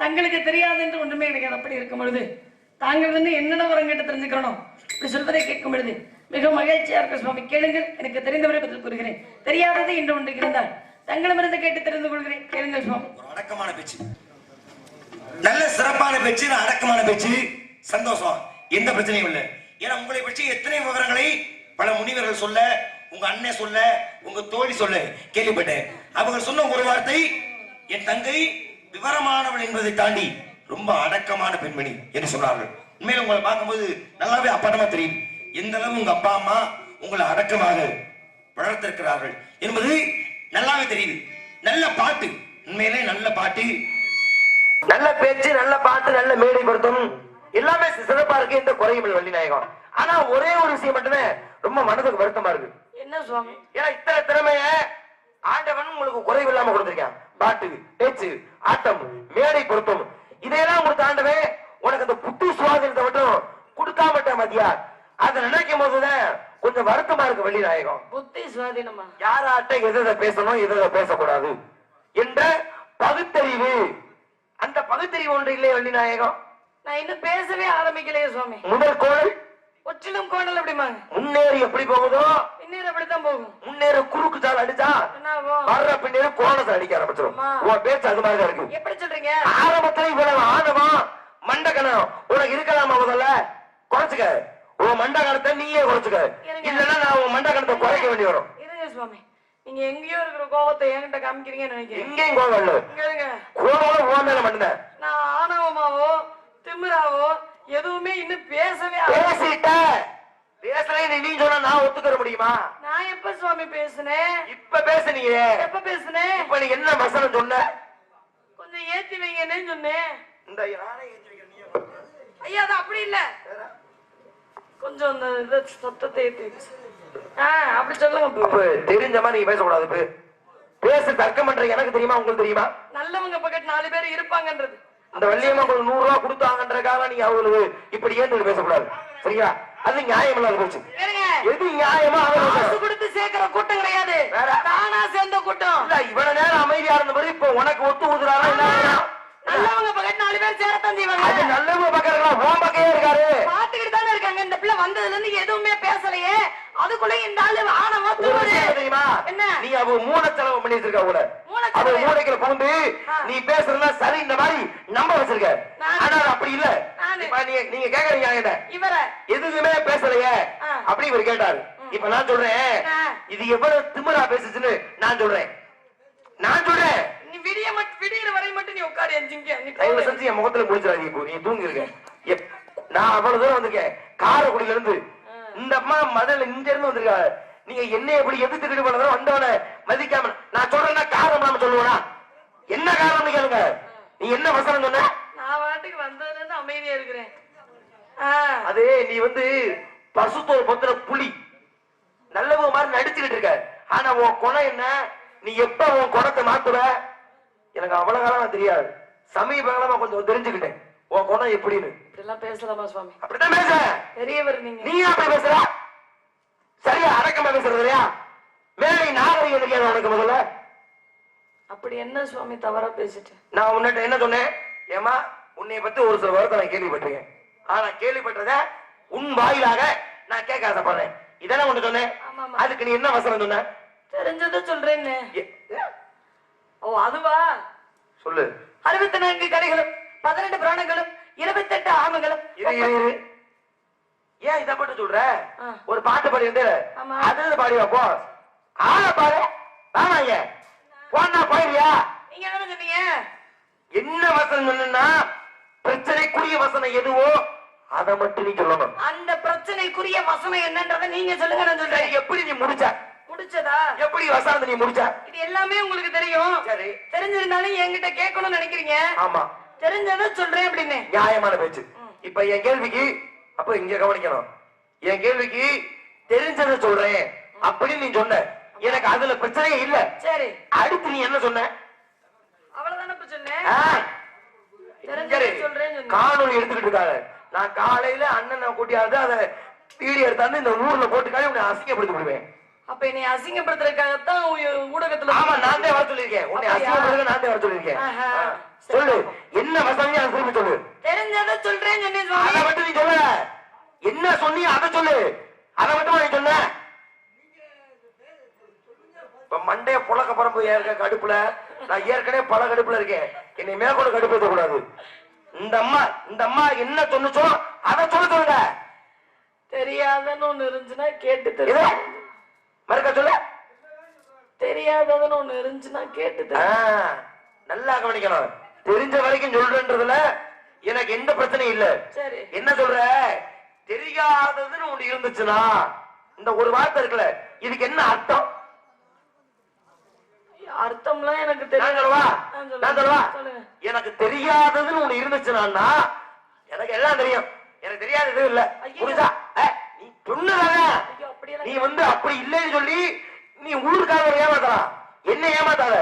தங்களுக்கு தெரியாது என்று ஒன்றுமே கிடையாது. அப்படி இருக்கும் பொழுது தாங்கள் வந்து என்னென்ன வரம் கேட்டு தெரிஞ்சுக்கணும் இப்படி சொல்வதை கேட்கும் பொழுது மிக மகிழ்ச்சியா இருக்க சுவாமி. கேளுங்கள், எனக்கு தெரிந்தவரை பதில் கூறுகிறேன். தெரியாதது என்று ஒன்று இருந்தால் தங்களிடமிருந்து கேட்டு தெரிந்து கொள்கிறேன். கேளுங்கள் சுவாமி. அடக்கமான பேச்சு, நல்ல சிறப்பான பேச்சு, அடக்கமான பேச்சு, சந்தோஷம், எந்த பிரச்சனையும் இல்லை. ஏன்னா உங்களை பற்றி எத்தனை விவரங்களை பல முனிவர்கள் சொல்ல, உங்க அண்ணன் சொல்ல, உங்க தோழி சொல்ல கேள்விப்பட்டேன். அவங்க சொன்ன ஒரு வார்த்தை, என் தங்கை விவரமானவள் என்பதை தாண்டி ரொம்ப அடக்கமான பெண்மணி என்று சொன்னார்கள். உண்மையில உங்களை பார்க்கும்போது நல்லாவே அப்பட்டமா தெரியும் எந்த அளவு உங்க அப்பா அம்மா உங்களை அடக்கமாக வளர்த்திருக்கிறார்கள் என்பது நல்லாவே தெரியுது. நல்ல பாட்டு, உண்மையிலே நல்ல பாட்டு, நல்ல பேச்சு, நல்ல பாட்டு, நல்ல மேடை பொருத்தம் எல்லாமே சிறப்பா இருக்கு. எந்த குறையும் இல்லை வள்ளிநாயகம். ஆனா ஒரே ஒரு விஷயம் மட்டுமே ரொம்ப மனதுக்கு வருத்தமா இருக்கு. என்ன சுவாமி? ஏன்னா இத்தனை திறமைய ஆண்டவன் உங்களுக்கு குறைவு இல்லாம கொடுத்திருக்கான். பாட்டு, பேச்சு, ஆட்டம், மேடை பொருத்தம் இதையெல்லாம் கொடுத்த ஆண்டவன் உனக்கு அந்த புத்தி சுவாதனத்தை மட்டும் கொடுக்காமட்ட மதியா. அதை நினைக்கும் போதுதான் கொஞ்சம் வருத்தமா இருக்கு வள்ளிநாயகம். புத்தி சுவாதீனமா? யாராட்ட எதை பேசணும் எதை பேசக்கூடாது என்ற பகுத்தறிவு, அந்த பகுத்தறிவு ஒன்று இல்லையே வள்ளிநாயகம். நான் இன்னும் பேசவே ஆரம்பிக்கலையே சுவாமி. முதல் கோள் ஒற்றிலும் கோணல் அப்படிமாங்க. முன்னேறி எப்படி போகுதோ பின்னேற அப்படித்தான் போகும். முன்னேற குறுக்கு சால் அடிச்சா வர்ற பின்னேற கோணத்தை அடிக்க ஆரம்பிச்சிடும். உன் பேச்சு அது மாதிரிதான் இருக்கு. எப்படி சொல்றீங்க? ஆரம்பத்துல இவ்வளவு ஆணவம் மண்டகணம் உனக்கு இருக்கலாமா? முதல்ல குறைச்சுக்க, உன் மண்டகணத்தை நீயே குறைச்சுக்க. இல்லன்னா நான் உன் மண்டகணத்தை குறைக்க வேண்டி வரும். இருங்க சுவாமி, நீங்க எங்கேயோ இருக்கிற கோபத்தை என்கிட்ட காமிக்கிறீங்கன்னு நினைக்கிறேன். எங்கேயும் கோபம் இல்ல, கோபம் உன் மேல மட்டும்தான். நான் ஆணவமாவோ திமிராவோ எதுவுமே இன்னும் பேசவே பேசிட்ட. பேசல நீ சொன்னா நான் ஒத்துக்கிற முடியுமா? நான் எப்ப சுவாமி பேசுனேன்? இப்ப பேசுனீங்க. எப்ப பேசுனேன்? இப்ப நீ என்ன வசனம் சொன்ன? கொஞ்சம் ஏத்தி வைங்கன்னு சொன்னேன். இந்த நானே ஏத்தி வைக்கிறேன். ஐயா அது அப்படி இல்ல, கொஞ்சம் அந்த சத்தத்தை ஏத்தி அப்படி சொல்லுங்க. தெரிஞ்ச மாதிரி நீங்க பேசக்கூடாது. பேச தர்க்கம் பண்ற எனக்கு தெரியுமா, உங்களுக்கு தெரியுமா? நல்லவங்க பக்கத்து 4 பேர் இருப்பாங்கன்றது. அந்த வள்ளியம்மா உங்களுக்கு 100 ரூபாய் கொடுத்தாங்கன்றக்காக நீங்க அவங்களுக்கு இப்படி ஏன் பேசக்கூடாது, சரியா? அது நியாயம் இல்லாத போச்சு. எது நியாயமா? காசு கொடுத்து சேர்க்கிற கூட்டம் கிடையாது, தானா சேர்ந்த கூட்டம். இல்ல இவ்வளவு நேரம் அமைதியா இருந்தபடி இப்ப உனக்கு ஒத்து ஊதுறாரா? நல்லவங்க பக்கத்து 4 பேர் சேரத்தான் செய்வாங்க. அது நல்லவங்க பக்கம் உன் பக்கையே இருக்காரு, பாத்துக்கிட்டு தானே இருக்காங்க. இந்த பிள்ளை வந்ததுல இருந்து எதுவுமே பேசலையே, அதுக்குள்ள இந்த ஆளு ஆணவமா தெரியுமா? என்ன நீ அவ மூளை செலவு பண்ணி வச்சிருக்க. கூட அவ மூளைக்குள்ள புகுந்து நீ பேசுறதா சரி இந்த மாதிரி நம்ப வச்சிருக்க. ஆனா அப்படி இல்ல. நீங்க கேக்குறீங்க என்கிட்ட இவர எதுவுமே பேசலையே அப்படி இவர் கேட்டாரு. இப்ப நான் சொல்றேன், இது எவ்வளவு திமிரா பேசுச்சுன்னு நான் சொல்றேன். நீ விடியற வரை மட்டும் நீ உட்காரு. தயவு செஞ்சு என் முகத்துல முடிச்சிடாதீங்க. நீ தூங்கி இருக்க. நான் அவ்வளவு தூரம் வந்திருக்கேன் காரைக்குடியில இருந்து. இந்த அம்மா மதல இங்க இருந்து வந்திருக்காங்க. நீங்க என்ன எப்படி எதிர்த்துக்கிட்டு போனதோ வந்தவன மதிக்காம நான் சொல்றேன்னா காரணம் நாம சொல்லுவனா? என்ன காரணம் கேளுங்க. நீ என்ன வசனம் சொன்ன? நான் வாட்டுக்கு வந்ததுல இருந்து அமைதியா இருக்கிறேன். அது நீ வந்து பசுத்தோல் பத்திர புலி நல்லவங்க மாதிரி நடிச்சுக்கிட்டு இருக்க. ஆனா உன் குணம் என்ன? நீ எப்ப உன் குணத்தை மாத்துவ எனக்கு அவ்வளவு காலமா தெரியாது. சமீப காலமா கொஞ்சம் தெரிஞ்சுக்கிட்டேன் உன் குணம் எப்படின்னு. இப்படிலாம் பேசலாமா சுவாமி? அப்படித்தான் பேச பெரியவர் நீங்க. நீ அப்படி பேசுற? சரியா அடக்கமா பேசுறது இல்லையா? மேலே நாகரிகம் தெரியாது உனக்கு முதல்ல. அப்படி என்ன சுவாமி தவறா பேசிட்டு? நான் உன்னிட்ட என்ன சொன்னேன்? ஏமா உன்னை பத்தி ஒரு சில வார்த்தை நான் கேள்விப்பட்டிருக்கேன். ஆனா கேள்விப்பட்டத உன் வாயிலாக நான் கேட்க ஆசைப்படுறேன். இதெல்லாம் ஒண்ணு சொன்னேன். அதுக்கு நீ என்ன வசனம் சொன்ன? தெரிஞ்சதை சொல்றேன்னு. ஓ அதுவா? சொல்லு. 64 கலைகளும் 18 பிராணங்களும் 28 ஆமங்களும். ஏன் இதை மட்டும் சொல்ற? ஒரு பாட்டு பாடி வந்து அது பாடி வைப்போ. ஆள பாரு ஆமாங்க போனா போயிருவியா? நீங்க என்ன சொன்னீங்க? என்ன வசனம் சொன்னா பிரச்சனைக்குரிய வசனம் எதுவோ அதை மட்டும் நீ சொல்லணும். அந்த பிரச்சனைக்குரிய வசனம் என்னன்றதை நீங்க சொல்லுங்க. நான் சொல்றேன். எப்படி நீ முடிச்சா? முடிச்சதா? எப்படி வசனத்தை நீ முடிச்சா? இது எல்லாமே உங்களுக்கு தெரியும். சரி, தெரிஞ்சிருந்தாலும் என்கிட்ட கேட்கணும்னு நினைக்கிறீங்க. ஆமா, தெரிஞ்சதை சொல்றேன் அப்படின்னு நியாயமான பேச்சு. இப்ப என் கேள்விக்கு அப்ப இங்க கவனிக்கணும். என் கேள்விக்கு தெரிஞ்சதை சொல்றேன் அப்படின்னு நீ சொன்ன. எனக்கு அதுல பிரச்சனையே இல்ல. சரி, அடுத்து நீ என்ன சொன்ன? அவ்வளவுதானே சொன்னேன். காணொலி எடுத்துக்கிட்டு இருக்காங்க. நான் காலையில அண்ணனை கூட்டியாவது அதை வீடியோ எடுத்தாந்து இந்த ஊர்ல போட்டுக்காக உன்னை அசிங்கப்படுத்தி விடுவேன். அப்ப என்னை அசிங்கப்படுத்துறதுக்காகத்தான் ஊடகத்துல. ஆமா, நான் தான் வர சொல்லியிருக்கேன். உன்னை அசிங்கப்படுத்த நான் தான் வர சொல்லியிருக்கேன். சொல்லு, என்ன வசனம் நீ அதை சொல்லு, அதை மட்டும் நீ சொல்ல. இப்ப மண்டைய புழக்க பரம்பு ஏற்க கடுப்புல நான் ஏற்கனவே பல கடுப்புல இருக்கேன். என்னை மேற்கொண்டு கடுப்பு கூடாது. இந்த அம்மா என்ன சொன்னுச்சோ அதை சொல்லுங்க. தெரியாதன்னு ஒண்ணு இருந்துச்சுன்னா கேட்டு தெரியும். மறுக்க சொல்ல. தெரியாததுன்னு ஒண்ணு இருந்துச்சுன்னா கேட்டு நல்லா கவனிக்கணும். தெரிஞ்ச வரைக்கும் சொல்றதுல எனக்கு எந்த பிரச்சனையும் இல்ல. சரி, என்ன சொல்ற? தெரியாததுன்னு ஒண்ணு இருந்துச்சுன்னா இந்த ஒரு வார்த்தை இருக்குல்ல, இதுக்கு என்ன அர்த்தம்? அர்த்தம்லாம் எனக்கு தெரியும். எனக்கு தெரியாததுன்னு ஒண்ணு இருந்துச்சுன்னா எனக்கு எல்லாம் தெரியும். எனக்கு தெரியாதது இல்ல. புரியுதா? நீ சொன்னதானே. நீ அப்படி இல்லைன்னு சொல்லி நீ ஊருக்காக ஏமாத்தலாம், என்ன ஏமாத்தாத.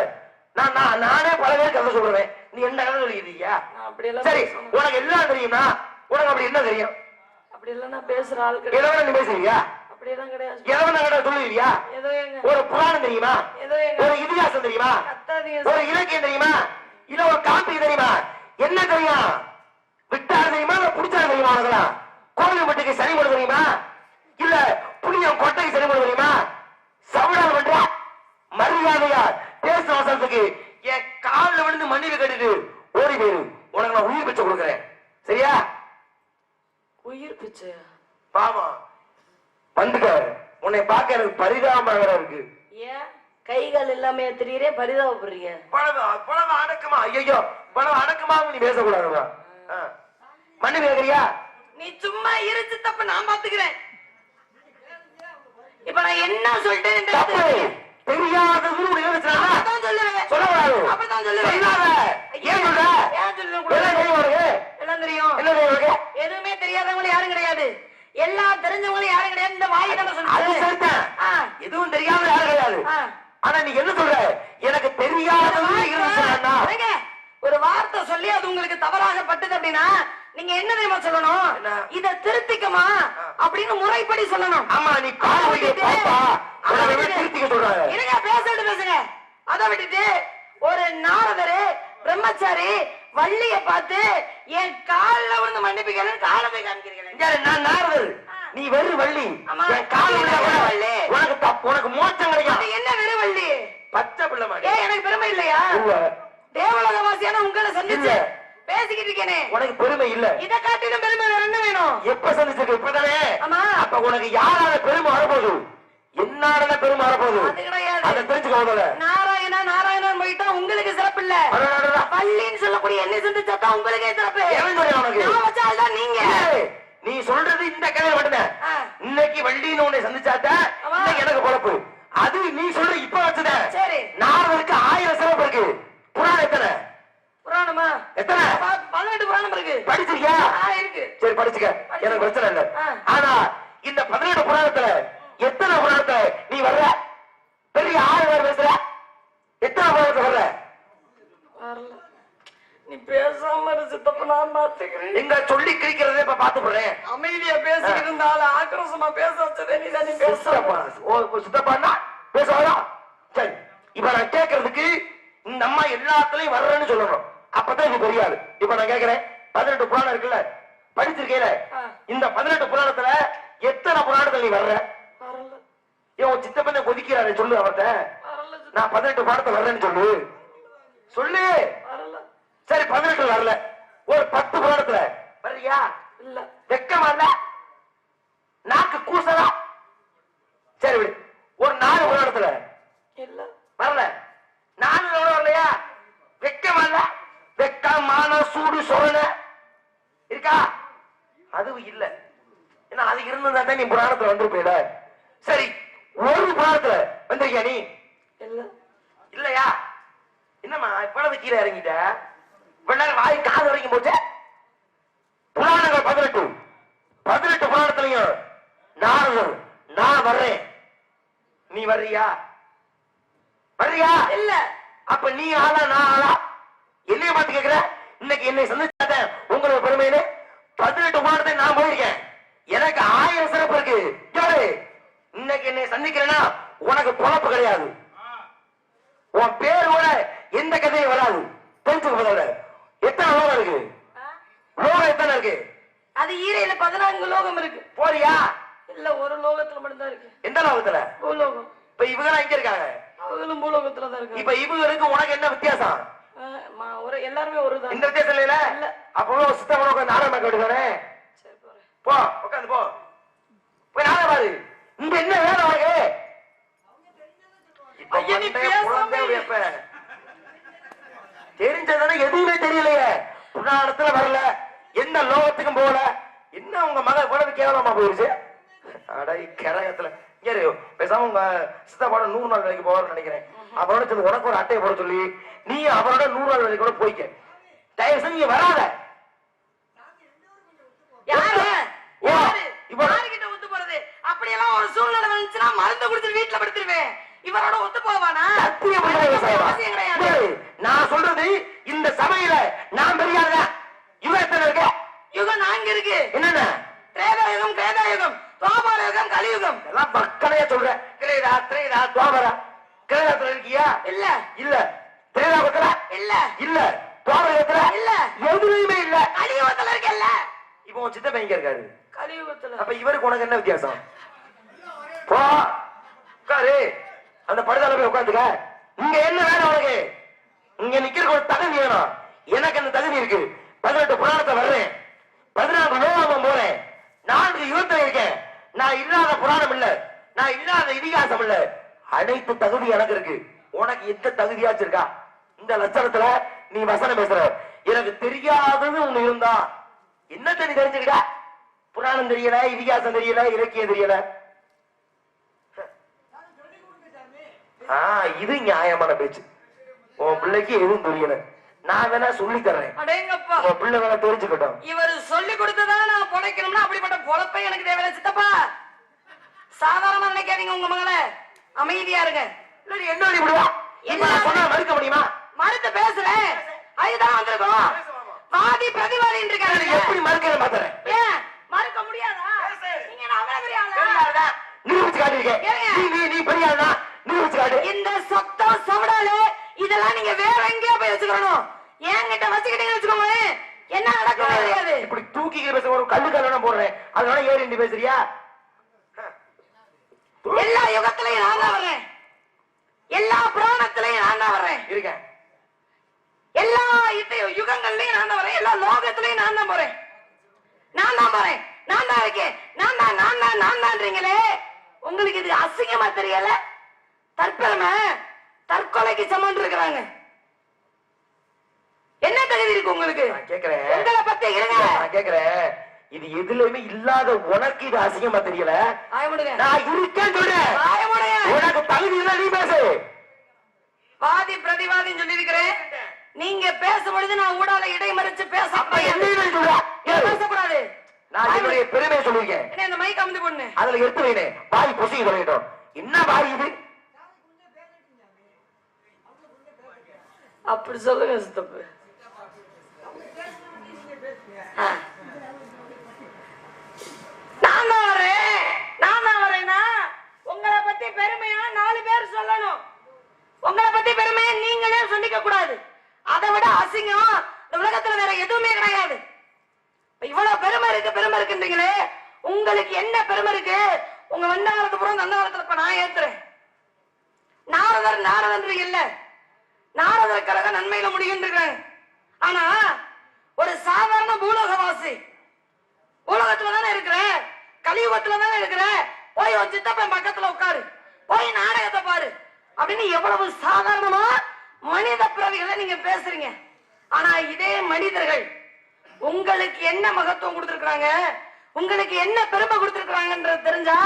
நானே பல பேர் கதை சொல்றேன். நீ என்ன கதை சொல்லிக்கிறியா? சரி, உனக்கு எல்லாம் தெரியும்னா உனக்கு அப்படி என்ன தெரியும்? அப்படி இல்ல நான் பேசுற ஆள் கிடையாது. நீ பேசுறியா? அப்படியெல்லாம் கிடையாது. எதவன சொல்லுவியா? ஒரு புராணம் தெரியுமா? ஒரு இதிகாசம் தெரியுமா? ஒரு இலக்கியம் தெரியுமா? இல்ல ஒரு காப்பி தெரியுமா? என்ன தெரியும்? விட்டாரு தெரியுமா? இல்ல புடிச்சாரு தெரியுமா? உனக்குலாம் கோவில் மட்டுக்கு சனி போட தெரியுமா? இல்ல புளியம் கொட்டைக்கு சனி போட தெரியுமா? சவுடால் பண்ற மரியாதையா பேச வசனத்துக்கு என் காலில் விழுந்து மண்ணில கட்டிட்டு ஓடி போயிரு. உனக்கு நான் உயிர் பிச்சை கொடுக்குறேன். சரியா? உயிர் பிச்சை? பாவம் வந்துக்க. உன்னை பார்க்க எனக்கு பரிதாபமாக இருக்கு. ஏன் கைகள் எல்லாமே திரியறே பரிதாபப்படுறீங்க? பழவ அடக்கமா? ஐயோ, பழவ அடக்கமா நீ பேசக்கூடாதுமா. மண்ணு கேக்குறியா? நீ சும்மா இருச்சு, தப்பு நான் பாத்துக்கிறேன். இப்ப நான் என்ன சொல்லிட்டேன்? தெரியாதது சொல்லக்கூடாது. அப்பதான் சொல்லுவேன். ஏன் சொல்ற? எல்லாம் தெரியும். எதுவுமே தெரியாதவங்க யாரும் கிடையாது, எல்லாம் தெரிஞ்சவங்களும் யாரும் கிடையாது. இந்த வாய் தான் சொல்லுங்க. எதுவும் தெரியாத யாரும் கிடையாது. ஆனா நீ என்ன சொல்ற? எனக்கு தெரியாத ஒரு வார்த்தை சொல்லி அது உங்களுக்கு தவறாக பட்டது அப்படின்னா நீங்க என்ன தெரியுமா சொல்லணும்? இத திருத்திக்கமா அப்படின்னு முறைப்படி சொல்லணும். ஆமா, நீ திருத்திக்க சொல்ற. இருங்க, பேசுங்க. அதை விட்டுட்டு ஒரு நாரதரு பிரம்மச்சாரி வள்ளிய பார்த்து என் கால்ல விழுந்து மன்னிப்பு கேளு, காலை போய் காமிக்கிறீங்க. நான் நாரதர், நீ வெறும் வள்ளி. உனக்கு மோட்சம் கிடைக்கும். என்ன வெறும் வள்ளி? பச்சை பிள்ளை மாதிரி. எனக்கு பெருமை இல்லையா? தேவலோகவாசியான உங்களை சந்திச்சு பேசிக்கிட்டு இருக்கேனே, உனக்கு பெருமை இல்ல? இதை காட்டிலும் பெருமை வேற என்ன வேணும்? எப்ப சந்திச்சிருக்க? இப்பதானே. அப்ப உனக்கு யாரால பெருமை வரப்போகுது? என்னால பெருமை வரப்போகுது? அது கிடையாது. அதை தெரிஞ்சுக்கோங்க. நாராயணா நாராயணன் போயிட்டா உங்களுக்கு சிறப்பு இல்ல. பள்ளின்னு சொல்லக்கூடிய என்னை சந்திச்சா உங்களுக்கே சிறப்பு. வச்சால்தான் நீங்க. நீ சொல்றது இந்த கதையை மட்டும்தான். இன்னைக்கு வள்ளின்னு உன்னை சந்திச்சாத்தா எனக்கு பொழப்பு. அது நீ சொல்ற இப்ப வச்சத. சரி, நாரதருக்கு 1000 சிறப்பு இருக்கு. புராணம் எத்தனை? புராணமா எத்தனை? 18 புராணம் இருக்கு. படிச்சிருக்கியா? இருக்கு. சரி, படிச்சுக்க, எனக்கு பிரச்சனை இல்ல. ஆனா இந்த 18 புராணத்துல எத்தனை புராணத்தை நீ வர்ற? பெரிய 6 பேர் பேசுற. எத்தனை புராணத்தை வர்ற? நீ பேசாம சித்தப்ப நான் பாத்துக்கிறேன். எங்க சொல்லி கிழிக்கிறதே இப்ப பாத்து போறேன். அமைதியா பேசிக்கிட்டு இருந்தாலும் ஆக்ரோஷமா பேச வச்சதே நீ தான். நீ பேசப்பா. ஓ சித்தப்பான்னா பேசுவாரா? சரி, இப்ப நான் கேட்கறதுக்கு இந்த அம்மா எல்லாத்துலயும் வர்றேன்னு சொல்லணும். அப்பதான் இது தெரியாது. இப்ப நான் கேட்கிறேன், 18 புராணம் இருக்குல்ல, படிச்சிருக்கேல, இந்த 18 புராணத்துல எத்தனை புராணத்துல நீ வர்ற? ஏன் சித்தப்பன கொதிக்கிறாரு? சொல்லு அவர்கிட்ட. நான் 18 புராணத்துல வர்றேன்னு சொல்லு. சொல்லு. சரி, 18 வரல, ஒரு 10 புராணத்துல வர்றியா? இல்ல. வெக்கமா இல்ல? நாக்கு கூசலா? சரி விடு, ஒரு 4 புராணத்துல இல்ல வரல. 4 வரலையா? வெக்கமா இல்ல? வெக்கம் மான சூடு சொரண இருக்கா? அதுவும் இல்ல. ஏன்னா அது இருந்ததா நீ புராணத்துல வந்திருப்பீல. சரி, ஒரு புராணத்துல வந்திருக்கியா நீ? இல்ல. இல்லையா? என்னம்மா இவ்வளவு கீழே இறங்கிட்ட? வாய் காது வரைக்கும் போச்சு. புராணங்கள் 18 புராணத்திலையும் நாரதர் நான் வர்றேன், நீ வர்றியா? வர்றியா? இல்ல. அப்ப நீ ஆளா நான் ஆளா? என்னைய பார்த்து கேட்கிற? இன்னைக்கு என்னை சந்திச்சாத உங்களோட பெருமையில 18 புராணத்தை நான் போயிருக்கேன். எனக்கு 1000 சிறப்பு இருக்கு. இன்னைக்கு என்னை சந்திக்கிறேன்னா உனக்கு பொழப்பு கிடையாது. உன் பேரோட எந்த கதையும் வராது. தெரிஞ்சுக்க. எத்தனை லோகம் இருக்கு? லோகம் எத்தனை இருக்கு? அது ஈரையில 14 லோகம் இருக்கு. போறியா? இல்ல ஒரு லோகத்துல மட்டும்தான் இருக்கு. எந்த லோகத்துல? பூலோகம். இப்ப இவங்க எங்க இருக்காங்க? அவங்களும் பூலோகத்துல தான் இருக்காங்க. இப்ப இவங்களுக்கு உனக்கு என்ன வித்தியாசம்? ஒரு எல்லாருமே ஒரு தான். இந்த வித்தியாசம் இல்ல. அப்போ சித்தப்பா உட்காந்து நாடகம் பார்க்க விடுவானே. சரி போறேன். போ உட்காந்து போ. போய் நாடகம் பாரு. இங்க என்ன வேலை உனக்கு? ஐயா நீ பேசாம தெரிஞ்சதானே எதுவுமே தெரியலையே. புராணத்துல வரல, எந்த லோகத்துக்கும் போகல. என்ன உங்க மக இவ்வளவு கேவலமா போயிருச்சு? அடை கிரகத்துல பேசாம உங்க சித்தப்பாட 100 நாள் வேலைக்கு போவார்னு நினைக்கிறேன். அவரோட சொல்லி உனக்கு ஒரு அட்டையை போட சொல்லி நீ அவரோட 100 நாள் வேலைக்கு கூட போய்க்க. தயவு செஞ்சு நீங்க வராத. யாருகிட்ட ஒத்து போறது? அப்படியெல்லாம் ஒரு சூழ்நிலை வந்துச்சுன்னா மருந்து குடிச்சு வீட்டுல படுத்துருவேன். இவரோட ஒத்து போவானா? நான் சொல்றது இந்த சபையில நான் பெரியாத யுகம் எத்தனை இருக்கு? யுகம் 4 இருக்கு. என்னென்ன? திரேதாயுகம், கிரேதாயுகம், துவாபர யுகம், கலியுகம். எல்லாம் மக்களையே சொல்றேன். கிரேதா, திரேதா, துவாபரா. கிரேதாத்துல இருக்கியா? இல்ல. இல்ல. திரேதாபத்துல இல்ல. இல்ல. துவாபரத்துல இல்ல. எதுலயுமே இல்ல. கலியுகத்துல இருக்கல்ல. இப்போ உன் சித்தப்பா எங்க இருக்காரு? கலியுகத்துல. அப்ப இவருக்கு உனக்கு என்ன வித்தியாசம்? போ உட்காரு. அந்த படுதால போய் உட்காந்துக்க. இங்க என்ன வேணும் உனக்கு? இங்க நிக்கிற ஒரு தகுதி வேணும். எனக்கு அந்த தகுதி இருக்கு. 18 புராணத்தை வர்றேன், 14 லோகம் போறேன், 4 யுகத்துல இருக்கேன். நான் இல்லாத புராணம் இல்ல, நான் இல்லாத இதிகாசம் இல்ல. அனைத்து தகுதி எனக்கு இருக்கு. உனக்கு எந்த தகுதியாச்சும் இருக்கா? இந்த லட்சணத்துல நீ வசனம் பேசுற. எனக்கு தெரியாதது ஒண்ணு இருந்தா என்னத்த நீ தெரிஞ்சுக்கிட்ட? புராணம் தெரியல, இதிகாசம் தெரியல, இலக்கியம் தெரியல. இது நியாயமான பேச்சு. உன் பிள்ளைக்கு எதுவும் தெரியல, நான் வேணா சொல்லி தர்றேன். அடேங்கப்பா, உன் பிள்ளை வேணா தெரிஞ்சுக்கட்டும். இவர் சொல்லி கொடுத்ததா நான் பொழைக்கணும்னா அப்படிப்பட்ட பொழப்பை எனக்கு தேவையில்லை சித்தப்பா. சாதாரணமா நினைக்காதீங்க உங்க மகளை. அமைதியா இருங்க. என்ன விடுவா? என்ன சொன்னா மறுக்க முடியுமா? மறுத்து பேசுறேன். அதுதான் வந்திருக்கோம். வாதி பிரதிவாதி இருக்காங்க. எப்படி மறுக்க மாத்தறேன்? ஏன் மறுக்க முடியாதா? நீங்க என்ன அவ்வளவு பெரிய ஆளா? நிரூபிச்சு காட்டுறீங்க. நீ பெரிய ஆளா? நிரூபிச்சு காட்டு. இந்த சத்தம் சவடாலே இதெல்லாம் நீங்க வேற எங்கேயோ போய் வச்சுக்கணும். என்கிட்ட வச்சுக்கிட்டீங்கன்னு வச்சுக்கோங்க, என்ன நடக்கும் தெரியாது. இப்படி தூக்கி பேச ஒரு கல்லு கல்ல போடுறேன், அதனால ஏறி நீ பேசுறியா? எல்லா யுகத்திலையும் நான் தான் வர்றேன். எல்லா புராணத்திலையும் நான் தான் வர்றேன். இருக்கேன். எல்லா யுகங்கள்லயும் நான் தான் வரேன். எல்லா லோகத்திலையும் நான் தான் போறேன். நான் தான் போறேன். நான் தான் இருக்கேன். நான் தான்றீங்களே, உங்களுக்கு இது அசிங்கமா தெரியல? தற்பெருமை தற்கொலைக்கு சமன் இருக்கிறாங்க. என்ன தகுதி இருக்கு உங்களுக்கு? நான் கேக்குறேன். உங்களை பத்தி இருங்க. நான் கேக்குறேன், இது எதுலயுமே இல்லாத உனக்கு இது அசிங்கமா தெரியல? நான் இருக்கேன் சொல்றேன். உனக்கு தகுதி இல்ல, நீ பேசு. வாதி பிரதிவாதின்னு சொல்லி இருக்கிறேன். நீங்க பேசும்பொழுது நான் ஊடால இடைமறிச்சு பேசக்கூடாது. நான் என்னுடைய பெருமையை சொல்லிருக்கேன். இந்த மைக் அமுந்து பொண்ணு அதுல எடுத்து வைனே. வாய் பொசி சொல்லிட்டோம். என்ன வாய் இது? அப்படி சொல்லுங்க சித்தப்பு. நான் தான் வரேன்னா உங்களை பத்தி பெருமையா 4 பேர் சொல்லணும். உங்களை பத்தி பெருமையா நீங்களே சொல்லிக்க கூடாது. அதை விட அசிங்கம் இந்த உலகத்துல வேற எதுவுமே கிடையாது. இவ்வளவு பெருமை இருக்குன்றீங்களே, உங்களுக்கு என்ன பெருமை இருக்கு? உங்க வந்த காலத்து புறம் அந்த காலத்துல இப்ப நான் ஏத்துறேன். நாரதன்றீங்கல்ல, நாரதர் கழக நன்மையில முடிகின்றாங்க. ஆனா ஒரு சாதாரண பூலோகவாசி, பூலோகத்துல தானே இருக்கிற, கலியுகத்துல தானே இருக்கிற, போய் ஒரு சித்தப்பன் பக்கத்துல உட்காரு, போய் நாடகத்தை பாரு அப்படின்னு எவ்வளவு சாதாரணமா மனித பிறவிகளை நீங்க பேசுறீங்க. ஆனா இதே மனிதர்கள் உங்களுக்கு என்ன மகத்துவம் கொடுத்திருக்காங்க, உங்களுக்கு என்ன பெருமை கொடுத்திருக்காங்கன்றது தெரிஞ்சா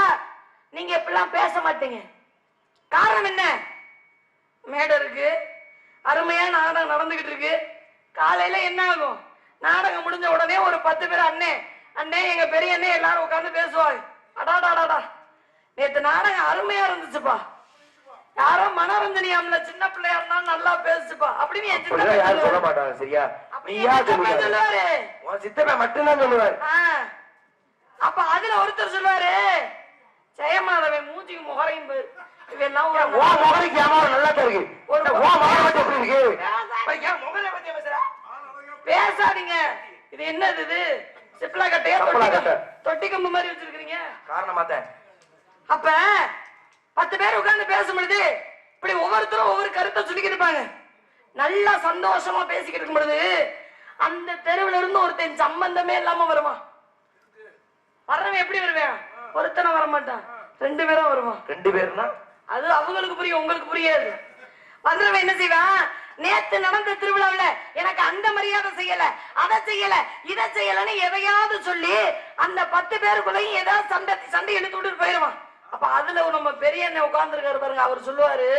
நீங்க இப்பெல்லாம் பேச மாட்டீங்க. காரணம் என்ன? மேடை இருக்கு, அருமையா நாடகம் நடந்துகிட்டு இருக்கு. காலையில என்ன ஆகும்? நாடகம் முடிஞ்ச உடனே ஒரு 10 பேர் அண்ணே அண்ணே எங்க பெரிய அண்ணே எல்லாரும் உட்கார்ந்து பேசுவாங்க. அடாடாடாடா நேத்து நாடகம் அருமையா இருந்துச்சுப்பா, யாரோ மனோரஞ்சனியாம்ல சின்ன பிள்ளையா இருந்தாலும் நல்லா பேசுப்பா அப்படின்னு யாரும் சொல்ல மாட்டாங்க. சரியா? சொல்லுவாரு, சித்தப்பா மட்டும்தான் சொல்லுவாரு. அப்ப அதுல ஒருத்தர் சொல்லுவாரு, ஜெயமாதவன் மூஞ்சிக்கு முகரையும் பேசாதீங்க. இது என்னது? இது சிப்லா கட்டையா சப்பலா கட்டை. தொட்டி கம்பு மாதிரி வச்சிருக்கீங்க காரணமா தான். அப்ப 10 பேர் உட்கார்ந்து பேசும் பொழுது இப்படி ஒவ்வொருத்தரும் ஒவ்வொரு கருத்தை சொல்லிக்கிட்டு இருப்பாங்க. நல்லா சந்தோஷமா பேசிக்கிட்டு இருக்கும் பொழுது அந்த தெருவுல இருந்து ஒருத்தன் சம்பந்தமே இல்லாம வருவான். வர்றவன் எப்படி வருவேன்? ஒருத்தனை வர மாட்டான், 2 பேரா வருவான். 2 பேர்னா அது அவங்களுக்கு புரியும், உங்களுக்கு புரியாது. வந்தவன் என்ன செய்வான்? நேத்து நடந்த திருவிழாவில எனக்கு அந்த மரியாதை செய்யல, அதை செய்யல, இதை செய்யலன்னு எதையாவது சொல்லி அந்த 10 பேருக்குள்ளையும் ஏதாவது சண்டை எடுத்து விட்டு போயிருவான். அப்ப அதுல நம்ம பெரிய அண்ணன் உட்கார்ந்து இருக்காரு பாருங்க, அவர் சொல்லுவாரு,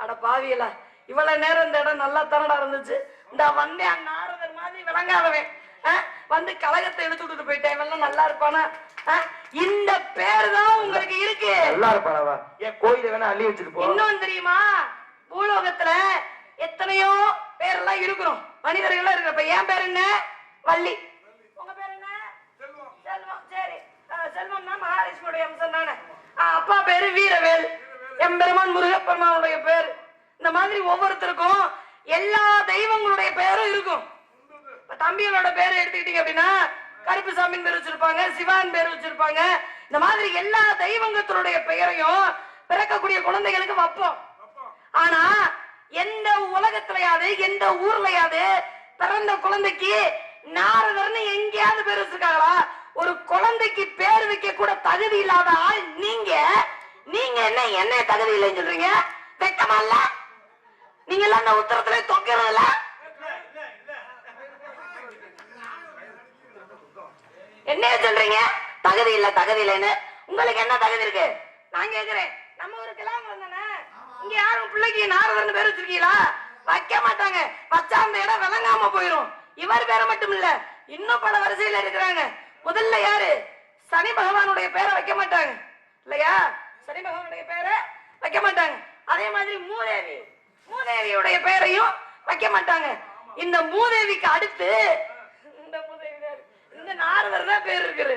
அட பாவியல இவ்வளவு நேரம் இந்த இடம் நல்லா தரடா இருந்துச்சு, இந்த வந்தேன் நாரதர் மாதிரி விளங்காதவன் வந்து கலகத்தை எடுத்து விட்டுட்டு போயிட்டேன், இவெல்லாம் நல்லா இருப்பானா? இந்த பேரு தான் உங்களுக்கு இருக்கு. நல்லா இருப்பானவா? ஏன் கோயில வேணா அள்ளி வச்சுட்டு போ. இன்னொன்னு தெரியுமா? பூலோகத்துல எத்தனையோ பேரெல்லாம் இருக்கிறோம், மனிதர்கள் இருக்கிறப்ப என் பேர் என்ன? வள்ளி. உங்க பேர் என்ன? செல்வம். சரி, செல்வம்னா மகாலட்சுமியுடைய அம்சம் தானே. அப்பா பேரு வீரவேல், எம்பெருமான் முருகப்பெருமானுடைய பேர். இந்த மாதிரி ஒவ்வொருத்தருக்கும் எல்லா தெய்வங்களுடைய பேரும் இருக்கும். தம்பிகளோட பேரை எடுத்துக்கிட்டீங்க அப்படின்னா கருப்புசாமின் பேர் வச்சிருப்பாங்க, சிவான் பேர் வச்சிருப்பாங்க. இந்த மாதிரி எல்லா தெய்வங்களுடைய பெயரையும் பிறக்கக்கூடிய குழந்தைகளுக்கு வைப்போம். ஆனா எந்த உலகத்திலயாவது எந்த ஊர்லயாவது பிறந்த குழந்தைக்கு நாரதர்னு எங்கேயாவது பேர் வச்சிருக்காங்களா? ஒரு குழந்தைக்கு பேர் வைக்க கூட தகுதி இல்லாத ஆள் நீங்க என்ன தகுதி இல்லைன்னு சொல்றீங்க? வெக்கமா இல்ல? நீங்க எல்லாம் அந்த உத்தரத்துல தொக்கிறது இல்ல? என்ன சொல்றீங்க? தகுதி இல்லைன்னு. உங்களுக்கு என்ன தகுதி இருக்கு? நான் கேக்குறேன், நம்ம ஒரு கிளாமரம் தானே, இங்க யாரும் பிள்ளைக்கு நாரதர்னு பேர் வச்சிருக்கீங்களா? வைக்க மாட்டாங்க. வச்சா அந்த இடம் விளங்காம போயிரும். இவர் பேரை மட்டும் இல்ல, இன்னும் பல வரிசையில இருக்கிறாங்க. முதல்ல யாரு? சனி பகவானுடைய பேரை வைக்க மாட்டாங்க இல்லையா? சனி பகவானுடைய பேரை வைக்க மாட்டாங்க. அதே மாதிரி மூதேவியுடைய பேரையும் வைக்க மாட்டாங்க. இந்த மூதேவிக்கு அடுத்து இந்த நாரதர் தான் பேர் இருக்குது,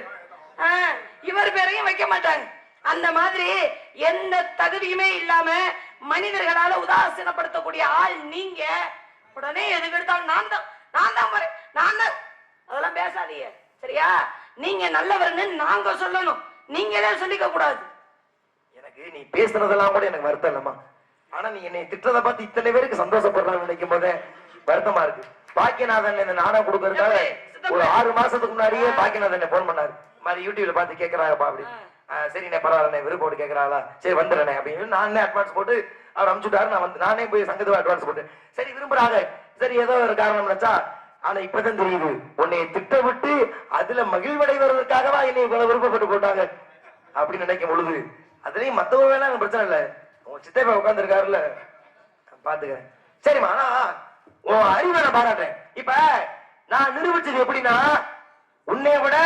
இவர் பேரையும் வைக்க மாட்டாங்க. அந்த மாதிரி எந்த தகுதியுமே இல்லாம மனிதர்களால உதாசீனப்படுத்தக்கூடிய ஆள் நீங்க. உடனே எதுக்கு எடுத்தாலும் நான் தான் அதெல்லாம் பேசாதீங்க, சரியா? நீங்க நல்லவர்னு நாங்க சொல்லணும், நீங்களே சொல்லிக்க கூடாது. எனக்கு நீ பேசுறதெல்லாம் கூட எனக்கு வருத்தம் இல்லம்மா. ஆனா நீ என்னை திட்டத்தை பார்த்து இத்தனை பேருக்கு சந்தோஷப்படுறான்னு நினைக்கும் போதே வருத்தமா இருக்கு. பாக்கியநாதன் என்ன நாடகம் கொடுக்கறதுக்காக ஒரு 6 மாசத்துக்கு முன்னாடியே பாக்கியநாதன் போன் பண்ணாரு, மாதிரி யூடியூப்ல பார்த்து கேட்கறாங்கப்பா அப்படி. சரி பரவாயில்ல, விருப்போடு கேட்கறாளா, சரி வந்துடுறேன் அப்படின்னு நானே அட்வான்ஸ் போட்டு அவர் அனுப்பிச்சுட்டாரு. நான் வந்து நானே போய் சங்கத்துக்கு அட்வான்ஸ் போட்டு சரி விரும்புறாங்க, சரி ஏதோ ஒரு காரணம் நினைச்சா. ஆனா இப்பதான் தெரியுது, உன்னை திட்டமிட்டு அதுல மகிழ்வடைவதற்காகவா என்னை இவ்வளவு விருப்பப்பட்டு போட்டாங்க அப்படின்னு நினைக்கும் பொழுது, அதுலயும் மத்தவங்க வேணா எனக்கு பிரச்சனை இல்லை, உன் சித்தப்பா உட்கார்ந்து இருக்காருல்ல பாத்துக்கிறேன். சரிம்மா, ஆனா உன் அறிவை நான் பாராட்டேன். இப்ப நான் நிரூபிச்சது எப்படின்னா, உன்னை விட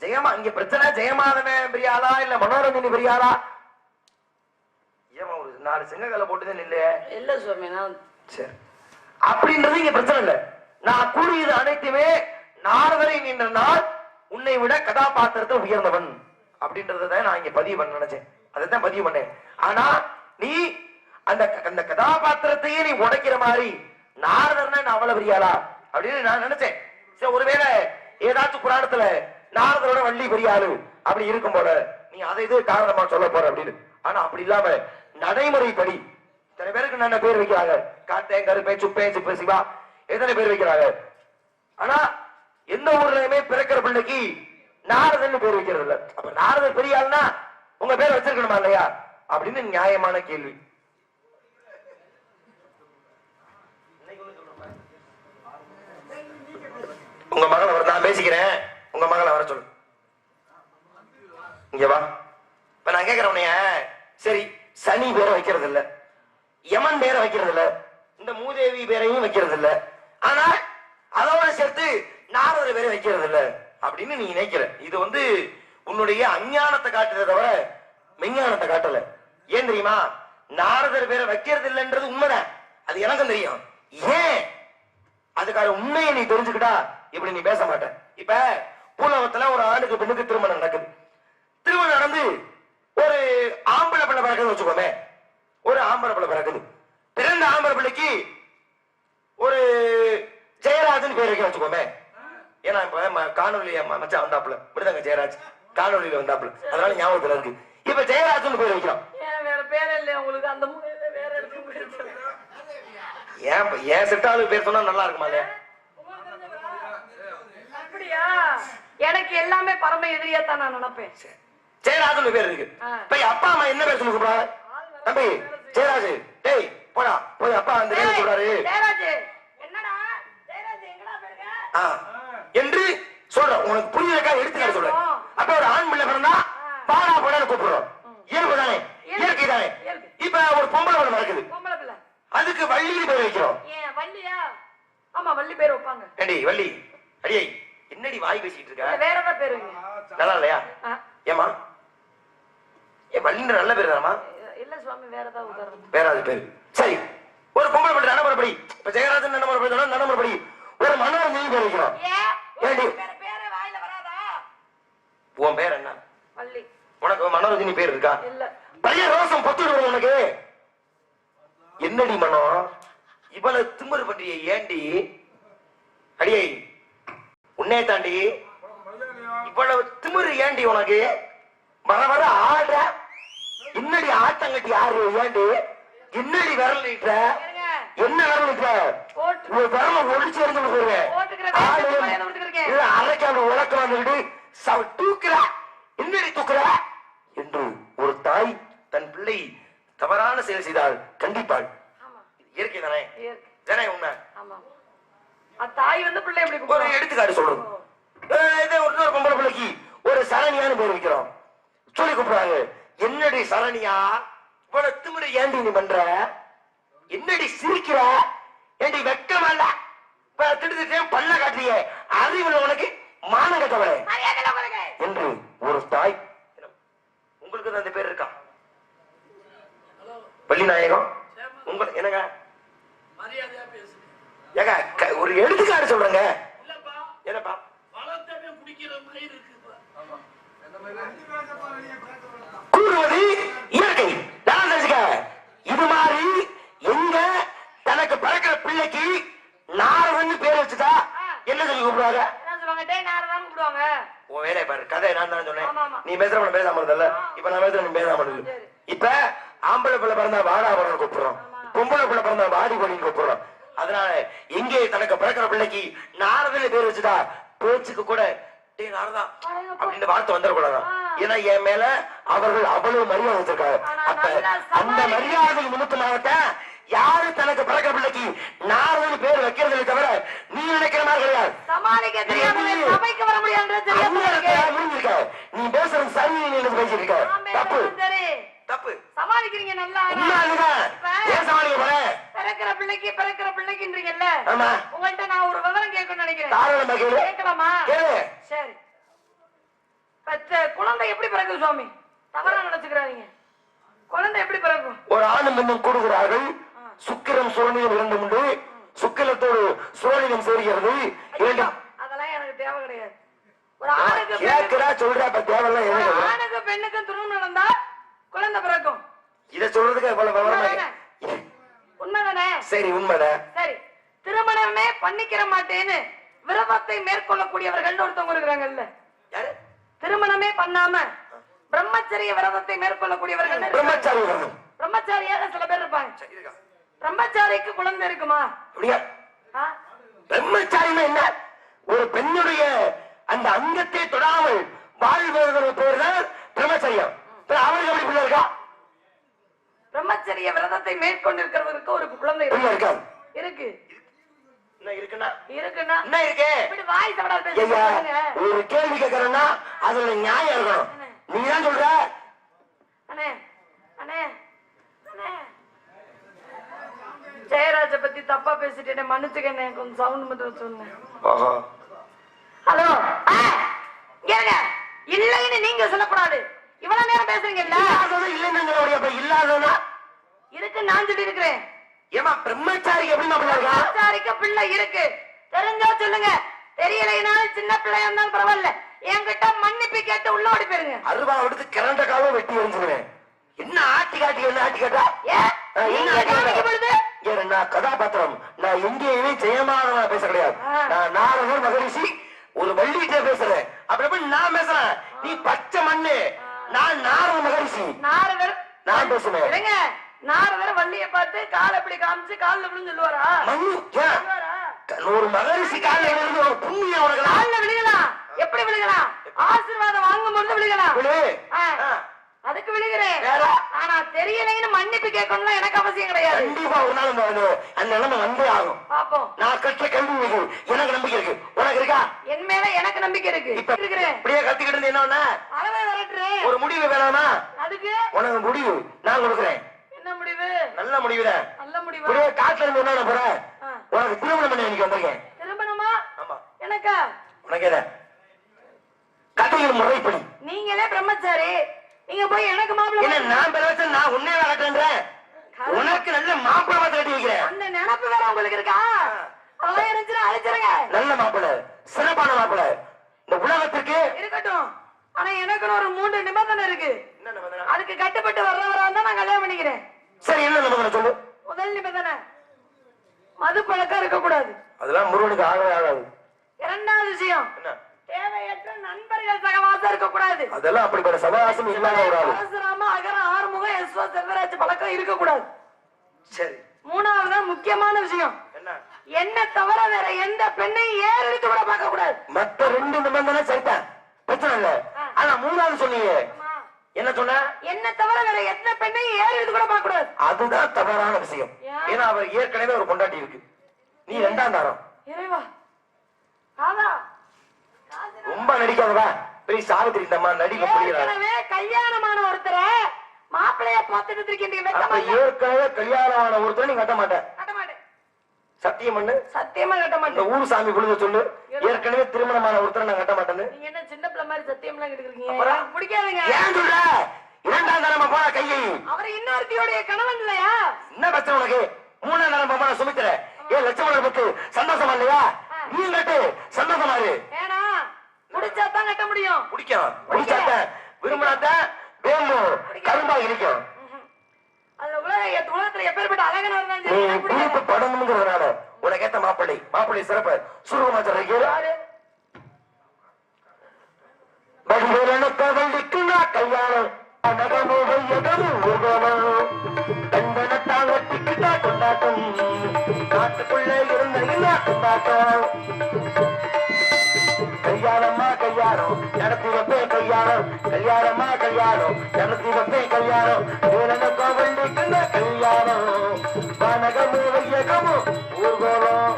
ஜெயமா இங்க பிரச்சனை ஜெயமாதவன் பெரியாளா இல்ல மனோரஞ்சனி பெரியாளா? ஏமா ஒரு 4 சிங்கங்களை போட்டுதான் இல்ல சுவாமி. சரி, அப்படின்றது இங்க பிரச்சனை இல்ல. நான் கூறியது அனைத்துமே நாரதரை நின்ற நாள் உன்னை விட கதாபாத்திரத்தை உயர்ந்தவன் அப்படின்றத நான் இங்க பதிவு பண்ண நினைச்சேன், அதைத்தான் பதிவு பண்ணேன். ஆனா நீ அந்த கதாபாத்திரத்தையே நீ உடைக்கிற மாதிரி நாரதர்னா நான் அவ்வளவு பெரியாளா அப்படின்னு நான் நினைச்சேன். சரி, ஒருவேளை ஏதாச்சும் புராணத்துல நாரதரோட வள்ளி பெரியாளு அப்படி இருக்கும் போல நீ அதை இது காரணமா சொல்ல போற அப்படின்னு. ஆனா அப்படி இல்லாம நடைமுறைப்படி இத்தனை பேருக்கு நல்ல பேர் வைக்கிறாங்க, காத்தேன் கருப்பேன் சுப்பேன் சுப்ப சிவா எத்தனை பேர் வைக்கிறாங்க. ஆனா எந்த ஊர்லயுமே பிறக்கிற பிள்ளைக்கு நாரதன் பேர் வைக்கிறது இல்ல. அப்ப நாரதர் பெரியாள்னா உங்க பேர் வச்சிருக்கணுமா இல்லையா அப்படின்னு நியாயமான கேள்வி. உங்க மகளை வர நான் பேசிக்கிறேன், உங்க மகளை வர சொல்லு. இங்க வா. இப்ப நான் கேக்குறேன் உன்னைய, சரி சனி பேரை வைக்கிறது இல்ல, யமன் பேரை வைக்கிறது இல்ல, இந்த மூதேவி பேரையும் வைக்கிறது இல்ல, ஆனா அதோட சேர்த்து நாரதர் பேரை வைக்கிறது இல்ல அப்படின்னு நீ நினைக்கிற. இது வந்து உன்னுடைய அஞ்ஞானத்தை காட்டுறத தவிர மெஞ்ஞானத்தை காட்டல. ஏன் தெரியுமா? நாரதர் பேரை வைக்கிறது இல்லைன்றது உண்மைதான், அது எனக்கும் தெரியும். ஏன் அதுக்கான உண்மையை நீ தெரிஞ்சுக்கிட்டா இப்படி நீ பேச மாட்ட. இப்ப பூலோகத்துல ஒரு ஆணுக்கு பெண்ணுக்கு திருமணம் நடக்குது. திருமணம் நடந்து ஒரு ஆம்பளை பிள்ளை பிறகுன்னு வச்சுக்கோமே, ஒரு ஆம்பளை பிள்ளை பிறகுது. பிறந்த ஆம்பளை பிள்ளைக்கு ஒரு ஜெயராஜன் பேர் வைக்க வச்சுக்கோமே, ஏன்னா இப்ப காணொலியில மச்சான் வந்தாப்புல இப்படிதாங்க ஜெயராஜ் காணொலியில வந்தாப்புல அதனால ஞாபகத்துல இருக்கு. இப்ப ஜெயராஜ்னு பேர் வைக்கிறோம். ஏன் வேற பேரே இல்லையா உங்களுக்கு? அந்த மூலையில வேற இடத்துக்கு போயிருக்கு. ஏன் செட்டாளு பேர் சொன்னா நல்லா இருக்குமா இல்லையா? அப்படியா? எனக்கு எல்லாமே பரம எதிரியா தான் நான் நினைப்பேன். ஜெயராஜ்னு பேர் இருக்கு. இப்ப அப்பா அம்மா என்ன பேர் சொல்லி கூப்பிடுறாங்க? தம்பி ஜெயராஜ், டேய் போடா போய் அப்பா அந்த பேர் சொல்றாரு ஜெயராஜ். என்னடா ஜெயராஜ் எங்கடா போயிருக்க என்று சொல்றோம். உனக்கு புரியலக்கா எடுத்துக்க சொல்றேன். அப்ப ஒரு ஆண் பிள்ளை பிறந்தா பாடா போடான்னு கூப்பிடுறோம். இயல்பு தானே, இயற்கை தானே. இப்ப ஒரு பொம்பளை பிள்ளை நடக்குது, பொம்பளை பிள்ளை, அதுக்கு வள்ளின்னு பேர் வைக்கிறோம். ஏன் வள்ளியா? ஆமா வள்ளி பேர் வைப்பாங்க. ஏண்டி வள்ளி, அடியே என்னடி வாய் பேசிட்டு இருக்க? வேற ஏதாவது பேர் வைங்க. நல்லா இல்லையா? ஏமா ஏன் வள்ளின்ற நல்ல பேர் தானமா? இல்ல சுவாமி, வேற ஏதாவது உதாரணம். வேற அது பேரு. சரி, ஒரு பொம்பளை பிள்ளை நடைமுறைப்படி இப்ப ஜெயராஜன் நடைமுறைப்படி சொன்னா நடைமுறைப்படி ஒரு மனோரஞ்சனி பேர் வைக்கிறோம். ஏண்டி பேரே வாயில வராதா? உன் பேர் என்ன? வள்ளி. உனக்கு மனோரஞ்சனி பேர் இருக்கா? இல்ல. பையன் ரோசம் பொத்துடுவோம் உனக்கு. என்னடி மனோ இவ்வளவு திமிரு பண்றிய? ஏண்டி அடியே உன்னே தாண்டி இவ்வளவு திமிரு ஏண்டி உனக்கு? வர வர ஆடுற என்னடி ஆட்டங்கட்டி ஆறு? ஏண்டி என்னடி விரல் நீட்டுற? என்ன விரல் நீட்டுற? ஒரு விரல ஒழிச்சு எரிஞ்சு போடுவேன். அரைக்காம உலக்க வந்துட்டு தூக்குற. என்னடி தூக்குற என்று ஒரு தாய் தன் பிள்ளை தவறான செயல் செய்தால் கண்டிப்பாள். இயற்கை தானே, தானே உண்மை. தாய் வந்து பிள்ளை எப்படி ஒரு எடுத்துக்காட்டு சொல்றோம். ஒரு பொம்பளை பிள்ளைக்கு ஒரு சரணியான்னு பேர் வைக்கிறோம். சொல்லி கூப்பிடுறாங்க. என்னடி சரணியா இவ்வளவு திமிரு ஏண்டி நீ பண்ற? என்னடி சிரிக்கிற? ஏண்டி வெக்கமா இல்ல? திட்டு பல்ல காட்டுறிய அறிவுல உனக்கு மானம் கட்டவளே என்று ஒரு தாய். உங்களுக்கு தான் அந்த பேர் இருக்கா? பள்ளிநாயகம் உங்களுக்கு என்னங்க? ஏங்க ஒரு எடுத்துக்காட்டு சொல்றேங்க. என்னப்பா கூறுவது இயற்கை. நான் தெரிஞ்சுக்க இது மாதிரி எங்க தனக்கு பிறக்கிற பிள்ளைக்கு நாரதன்னு பேர் வச்சுட்டா என்ன சொல்லி கூப்பிடுவாங்க? உன் வேலை பாரு, கதை நான் தான் சொன்னேன். நீ பேசுற பேசாம இருந்தல, இப்ப நான் பேசுற நீ பேசாம இருக்கு. இப்ப ஆம்பளை பிள்ளை பிறந்தா வாடா படம் கூப்பிடுறோம், பொம்பளை பிள்ளை பிறந்தா வாடி பண்ணின்னு கூப்பிடுறோம். அதனால எங்கே தனக்கு பிறக்கிற பிள்ளைக்கு நாரதன்னு பேர் வச்சுட்டா பேச்சுக்கு கூட நாரதா அப்படின்னு வார்த்தை வந்துடக்கூடாதான். ஏன்னா என் மேல அவர்கள் அவ்வளவு மரியாதை வச்சிருக்காங்க. அப்ப அந்த மரியாதை நிமித்தமாகத்தான் யாரு தனக்கு பிறக்கிற பிள்ளைக்கு நாரதன்னு பேர் வைக்கிறதை தவிர நீ நினைக்கிற மாதிரி கிடையாது. நீ பேசுறது சரி பேசிருக்க தப்பு தப்பு. சமாளிக்கிறீங்க நல்லா. ஏன் சமாளிக்க போற? பிறக்கிற பிள்ளைக்குன்றீங்கல்ல, உங்கள்ட்ட நான் ஒரு விவரம் கேட்கணும்னு நினைக்கிறேன். கேட்கலாமா? சரி. குழந்தை எப்படி பிறகு சுவாமி? தவறா நினைச்சுக்கிறாங்க. குழந்தை எப்படி பிறக்கும்? ஒரு ஆணும் பெண்ணும் கூடுகிறார்கள். சுக்கிரம் சோனியம் இரண்டு உண்டு. சுக்கிரத்தோடு சோனியம் சேர்கிறது. அதெல்லாம் எனக்கு தேவை கிடையாது. ஒரு ஆணுக்கு பெண்ணுக்கும் திருமணம் நடந்தா குழந்தை பிறக்கும். இதை சொல்றதுக்கு எவ்வளவு விவரமா? உண்மைதானே? சரி உண்மைதான். சரி, திருமணமே பண்ணிக்கிற மாட்டேன்னு விரதத்தை மேற்கொள்ளக்கூடியவர்கள் ஒருத்தவங்க இருக்கிறாங்கல்ல. திருமணமே பண்ணாம பிரம்மச்சரிய விரதத்தை மேற்கொள்ளக்கூடியவர்கள் பிரம்மச்சாரியாக சில பேர் இருப்பாங்க. பிரம்மச்சாரிக்கு குழந்தை இருக்குமா? பிரம்மச்சாரினா என்ன? ஒரு பெண்ணுடைய அந்த அங்கத்தை தொடாமல் வாழ்வதற்கு பேர் தான் பிரம்மச்சரியம். அவருக்கு எப்படி பிள்ளை இருக்கா? பிரம்மச்சரிய விரதத்தை மேற்கொண்டிருக்கிறவருக்கு ஒரு குழந்தை இருக்காது. இருக்கு. ஒரு கேள்வி கேட்கறா அதுல நியாயம் இருக்கணும். நீ தான் சொல்ற. ஜெயராஜ பத்தி தப்பா பேசிட்டேன், மன்னிச்சுக்கண்ணே. கொஞ்சம் சவுண்ட் மட்டும் சொன்னேன். ஹலோ, இல்லைன்னு நீங்க சொல்லக்கூடாது. இவ்வளவு நேரம் பேசுறீங்கல்ல, இல்லாதவனா இருக்கு நான் சொல்லி இருக்கிறேன். ஏமா பிரம்மச்சாரிக்கு எப்படி பிரம்மச்சாரிக்கு பிள்ளை இருக்கு தெரிஞ்சா சொல்லுங்க, தெரியலைனாலும் சின்ன பிள்ளையா இருந்தாலும் பரவாயில்ல, என்கிட்ட மன்னிப்பு கேட்டு உள்ள ஓடி போயிருங்க. அருவா எடுத்து கிரண்ட காலம் வெட்டி எரிஞ்சுருவேன். என்ன ஆட்டி காட்டி என்ன ஆட்டி கேட்டா கதாபாத்திரம். நான் எங்கேயுமே ஜெயமானவா பேச கிடையாது. நான் நாரதர் மகரிஷி நான் பேசுறேன், நீ பச்சை மண்ணு, நான் நாரத மகரிஷி. நாரதர் நான் பேசுறேன். இல்லைங்க, நாரதர் வள்ளிய பார்த்து காலை எப்படி காமிச்சு கால்ல விழுந்து சொல்லுவாரா? மண்ணு சொல்லுவாரா? ஒரு மகரிஷி காலில் விழுந்து ஒரு புண்ணியம் உனக்கு. கால்ல விழுகலாம். எப்படி விழுகலாம்? ஆசீர்வாதம் வாங்கும் பொழுது விழுகலாம். அதுக்கு விழுகிறேன். ஆனா தெரியலைன்னு மன்னிப்பு கேட்கணும்னா எனக்கு அவசியம் கிடையாது. கண்டிப்பா ஒரு நாள் அந்த நிலைமை வந்தே ஆகும். பாப்போம். நான் கற்ற கல்வி மீது எனக்கு நம்பிக்கை இருக்கு. உனக்கு இருக்கா? என் மேல எனக்கு நம்பிக்கை இருக்கு. இருக்கிறேன். இப்படியே கத்துக்கிட்டு என்ன அளவை வரட்டுறேன். ஒரு முடிவு வேணாமா? அதுக்கு உனக்கு முடிவு நான் கொடுக்குறேன். என்ன முடிவு? நல்ல முடிவுதான். நல்ல முடிவு. இப்படியே காட்டுல இருந்து என்ன போறேன்? உனக்கு திருமணம் பண்ணி இன்னைக்கு வந்திருக்கேன். திருமணமா? ஆமா. எனக்கா? உனக்கு என்ன கதைகள் முறைப்படி? நீங்களே பிரம்மச்சாரி, நீங்க போய் எனக்கு மாப்பிள்ளை என்ன நான் பெருவச்ச நான் உன்னைய கட்டுறேன். உனக்கு நல்ல மாப்பிள்ளை பார்த்து கட்டி வைக்கிறேன். அந்த நினைப்பு வேற உங்களுக்கு இருக்கா? அதெல்லாம் இருந்துச்சுன்னா அழைச்சிருங்க. நல்ல மாப்பிள்ளை, சிறப்பான மாப்பிள்ளை இந்த உலகத்திற்கு இருக்கட்டும். ஆனா எனக்குன்னு ஒரு 3 நிபந்தனை இருக்கு. என்ன நிபந்தனை? அதுக்கு கட்டுப்பட்டு வர்றவரா இருந்தா நான் கல்யாணம் பண்ணிக்கிறேன். சரி, என்ன நிபந்தனை சொல்லு. முதல் நிபந்தனை, மது பழக்கம் இருக்க கூடாது. அதெல்லாம் முருகனுக்கு ஆகவே ஆகாது. இரண்டாவது விஷயம், என்ன? தேவையற்ற நண்பர்கள் சகவாசம் இருக்க கூடாது. அதெல்லாம் அப்படிப்பட்ட சகவாசம் இல்லாத ஒரு ஆளு. பரசுராம அகர ஆறுமுகம் எஸ்வ செல்வராஜ் பழக்கம் இருக்க கூடாது. சரி. மூணாவது முக்கியமான விஷயம், என்ன? என்ன தவிர வேற எந்த பெண்ணையும் ஏறெடுத்து கூட பார்க்க கூடாது. மத்த 2 நிபந்தனை சரிதான், பிரச்சனை இல்ல. ஆனா மூணாவது சொன்னீங்க, என்ன சொன்ன? என்ன தவிர வேற எந்த பெண்ணையும் ஏறெடுத்து கூட பார்க்க கூடாது. அதுதான் தவறான விஷயம். ஏன்னா அவர் ஏற்கனவே ஒரு கொண்டாட்டி இருக்கு, நீ 2ஆம் தாரம். இறைவா, காதா ரொம்ப நடிக்காதவா, பெரிய சாவித்திரி தம்மா நடிக்க புரியுறாரு. ஏற்கனவே கல்யாணமான ஒருத்தரை மாப்பிள்ளைய பார்த்துட்டு இருக்கீங்க. ஏற்கனவே கல்யாணமான ஒருத்தரை நீ கட்ட மாட்டேன். கட்ட மாட்டேன். சத்தியம் பண்ணு. சத்தியமா கட்ட இந்த மாட்டேன். ஊர் சாமி குழுத சொல்லு, ஏற்கனவே திருமணமான ஒருத்தரை நான் கட்ட மாட்டேன்னு. நீங்க என்ன சின்ன பிள்ளை மாதிரி சத்தியம்லாம் எடுக்கிறீங்க? அப்புறம்? பிடிக்காதுங்க. ஏன் சொல்ற? 2ஆம் தரமா போன கையை அவர் இன்னொருத்தியோடைய கணவன் இல்லையா? என்ன பிரச்சனை உனக்கு? 3ஆம் தரம் போன சுமித்திர ஏன் லட்சமணனுக்கு சந்தோஷமா இல்லையா? நீ கட்டு, சந்தோஷமா இரு. ஏனா முடிச்சாதான் கட்ட முடியும். பிடிக்கும், பிடிச்சாத்த விரும்பினாத்தான் வேணும், கரும்பா இருக்கும். அந்த உலகத்துல எப்பேற்பட்ட அழகனா இருந்தாலும் நீ சரி, குறிப்பு படணுங்கிறதுனால உனக்கு ஏத்த மாப்பிள்ளை சிறப்பு சுருகமா சொல்றீங்க. வடிவேலனுக்கு வள்ளிக்கு நான் கல்யாணம், நகமும் எதமும் ஊர்வலம், கண்டனத்தால் ஒட்டிக்கிட்டா கொண்டாட்டம், நாட்டுக்குள்ள இருந்த கொண்டாட்டம். கல்யாணமா கல்யாணம் நடத்தி வைப்பேன், கல்யாணம் கல்யாணமா கல்யாணம் நடத்தி வைப்பேன், கல்யாணம் வேலனுக்கு வள்ளிக்கு நான் கல்யாணம், வானகமும் வையகமும் ஊர்வலம்.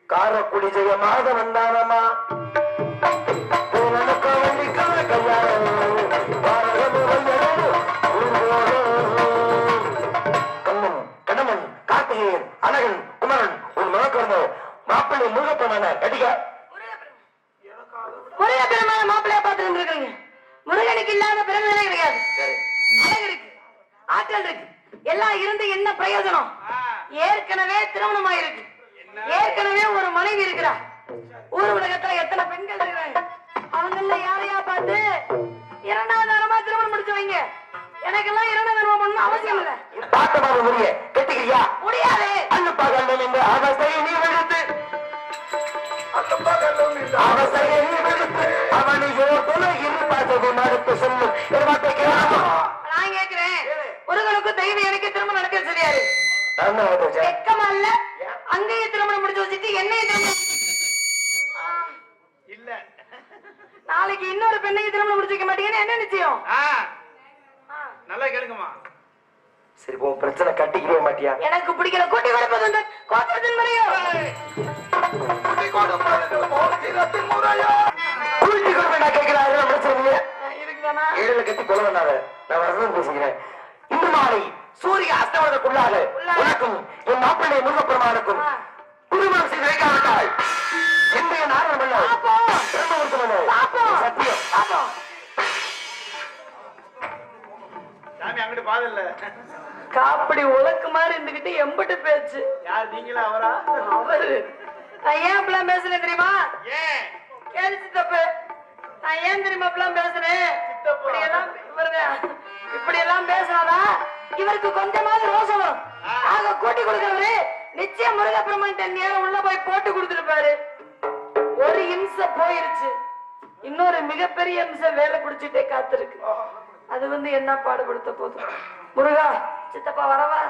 காரக்குடி ஜெயமாக வந்தானமா கண்ணமன் கார்த்திகேயன் அழகன் குமரன் ஒரு மகன் மாப்பிள்ளை முருகப்பெருமான கட்டிக்க. முருகப்பெருமான மாப்பிள்ளைய பார்த்துட்டு இருக்கீங்க. முருகனுக்கு இல்லாத பிறகு கிடையாது. அழகு இருக்கு, ஆற்றல் இருக்கு, எல்லாம் இருந்து என்ன பிரயோஜனம்? ஏற்கனவே திருமணம் இருக்கு, ஏற்கனவே ஒரு மனைவி இருக்கிறா. ஊர் உலகத்துல எத்தனை பெண்கள் இருக்கிறாங்க, அவங்கள யாரையா பார்த்து 2ஆம் தரமா திருமணம் முடிச்சு வைங்க. எனக்கெல்லாம் 2ஆம் தரமா பண்ணணும் அவசியம் இல்ல. பாத்தமாக முடிய கட்டிக்கிறியா? முடியாது. அல்லுப்பாகல்லும் இந்த அவசையை நீ வெளுத்து, அல்லுப்பாகல்லும் இந்த அவசையை நீ வெளுத்து, அவனையோ துணையில் பார்த்தது மறுத்து சொல்லு. நான் கேட்கிறேன், முருகனுக்கும் தெய்வம் எனக்கு திருமணம் நடக்க சரியாரு? வெக்கமா இல்ல? அங்கேயே திருமணம் முடிச்சு வச்சுட்டு என்னையும் திருமணம் இல்ல, நாளைக்கு இன்னொரு பெண்ணையும் திருமணம் முடிச்சு வைக்க மாட்டீங்கன்னு என்ன நிச்சயம்? நல்லா கேளுங்கம்மா. சரி, உன் பிரச்சனை கட்டிக்கவே மாட்டியா? எனக்கு பிடிக்கல, கூட்டி கொடுப்பது கோத்திரத்தின் முறையோ. கூட்டி கொடுப்பேன் நான் கேட்கிறேன். பிரச்சனை இருக்குதானா? 7 கட்டி கொலை பண்ணாத, நான் வரணும் பேசுகிறேன். இந்து மாலை சூரிய அஸ்தமனத்துக்குள்ளாக உனக்கும் என் மாப்பிள்ளை முருகப்பெருமானுக்கும் திருமணம் செய்து வைக்காவிட்டால் இன்றைய நாரணம் அல்ல சத்தியம். சாமி அங்கிட்டு பாதல்ல. காப்படி உலக்கு மாதிரி இருந்துகிட்டு எம்பிட்டு பேச்சு. யார் நீங்களா அவரா? அவரு. நான் ஏன் இப்பெல்லாம் பேசுறேன் தெரியுமா? ஏன் கேளு சித்தப்பு. நான் ஏன் தெரியுமா இப்பெல்லாம் பேசுறேன்? இப்படி எல்லாம் பேசாதான் இவருக்கு கொஞ்சமாவது ரோசம் வரும். ஆக கூட்டி கொடுக்கிறவரு நிச்சயம் முருகப்பெருமான் தன் நேரம் உள்ள போய் போட்டு கொடுத்துருப்பாரு. ஒரு இம்சை போயிருச்சு, இன்னொரு மிகப்பெரிய இம்சை வேலை பிடிச்சிட்டே காத்திருக்கு. அது என்ன பாடுபடுத்த போதும். முருகா சித்தப்பா வரவா?